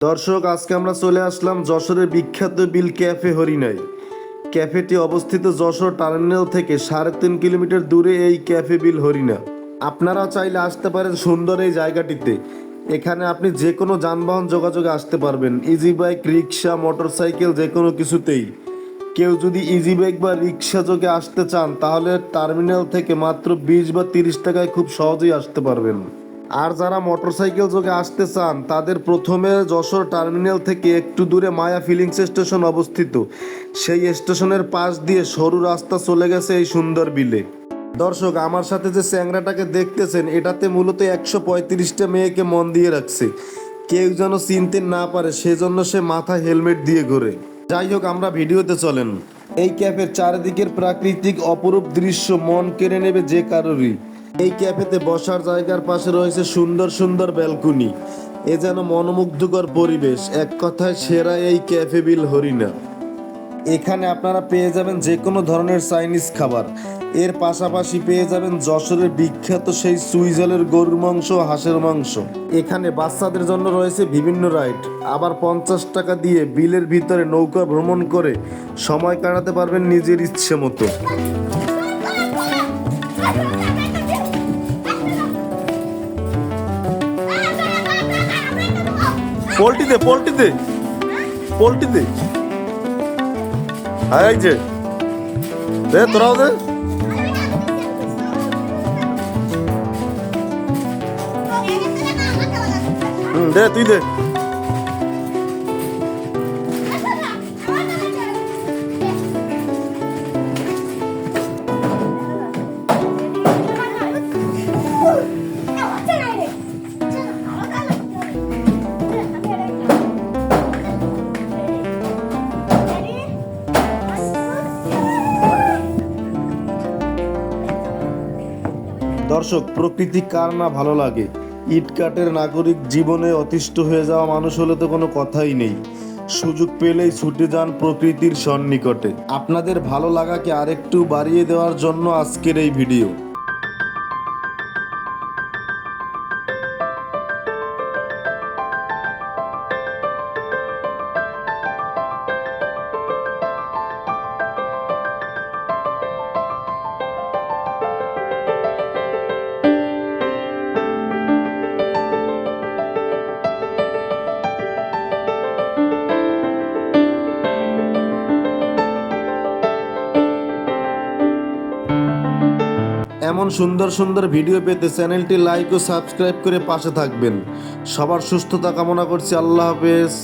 দর্শক, আজকে আমরা চলে আসলাম যশোরের বিখ্যাত বিল ক্যাফে হরিণায়। ক্যাফেটি অবস্থিত যশোর টার্মিনাল থেকে 3.5 কিলোমিটার দূরে এই ক্যাফে বিল হরিণা। আপনারাও চাইলে আসতে পারেন সুন্দর এই জায়গাটিতে। এখানে আপনি যে কোনো যানবাহন যোগাযোগে আসতে পারবেন, ইজি বাইক, রিক্সা, মোটরসাইকেল, যে কোনো কিছুতেই। কেউ যদি ইজি বাইক বা রিক্সা যোগে আসতে চান তাহলে টার্মিনাল থেকে মাত্র 20 বা 30 টাকায় খুব সহজেই আসতে পারবেন। আর যারা মোটরসাইকেল যোগে আসতে চান তাদের প্রথমে যশোর টার্মিনাল থেকে একটু দূরে মায়া ফিলিংস স্টেশন অবস্থিত। সেই স্টেশনের পাশ দিয়ে সরু রাস্তা চলে গেছে এই সুন্দর বিলে। দর্শক, আমার সাথে যে চ্যাংরাটাকে দেখতেছেন, এটাতে মূলত 135টা মেয়েকে মন দিয়ে রাখছে। কেউ যেন চিনতে না পারে সেজন্য সে মাথায় হেলমেট দিয়ে ঘোরে। যাই হোক, আমরা ভিডিওতে চলেন। এই ক্যাফের চারিদিকের প্রাকৃতিক অপরূপ দৃশ্য মন কেড়ে নেবে যে কারোরই। এই ক্যাফেতে বসার জায়গার পাশে রয়েছে সুন্দর সুন্দর ব্যালকনি। এ যেন মনোমুগ্ধকর পরিবেশ। এক কথায় সেরা এই ক্যাফে বিল হরিণা। এখানে আপনারা পেয়ে যাবেন যে কোনো ধরনের চাইনিজ খাবার। এর পাশাপাশি পেয়ে যাবেন যশোরের বিখ্যাত সেই সুইজালের গরুর মাংস, হাঁসের মাংস। এখানে বাচ্চাদের জন্য রয়েছে বিভিন্ন রাইড। আবার 50 টাকা দিয়ে বিলের ভিতরে নৌকা ভ্রমণ করে সময় কাটাতে পারবেন নিজের ইচ্ছে মতো। পোল্ট্রি দে, পোল্ট্রি দে, পোল্ট্রি দে। হ্যাঁ, এই যে দে, তোরাও দে। দে, তুই দে। দর্শক, প্রকৃতি কার না ভালো লাগে? ইটকাটের নাগরিক জীবনে অতিষ্ঠ হয়ে যাওয়া মানুষ হলে তো কোনো কথাই নেই। সুযোগ পেলেই ছুটে যান প্রকৃতির সন্নিকটে। আপনাদের ভালো লাগাকে আরেকটু বাড়িয়ে দেওয়ার জন্য আজকের এই ভিডিও। এমন সুন্দর সুন্দর ভিডিও পেতে চ্যানেলটি লাইক ও সাবস্ক্রাইব করে পাশে থাকবেন। সবার সুস্থতা কামনা করছি। আল্লাহ হাফেজ।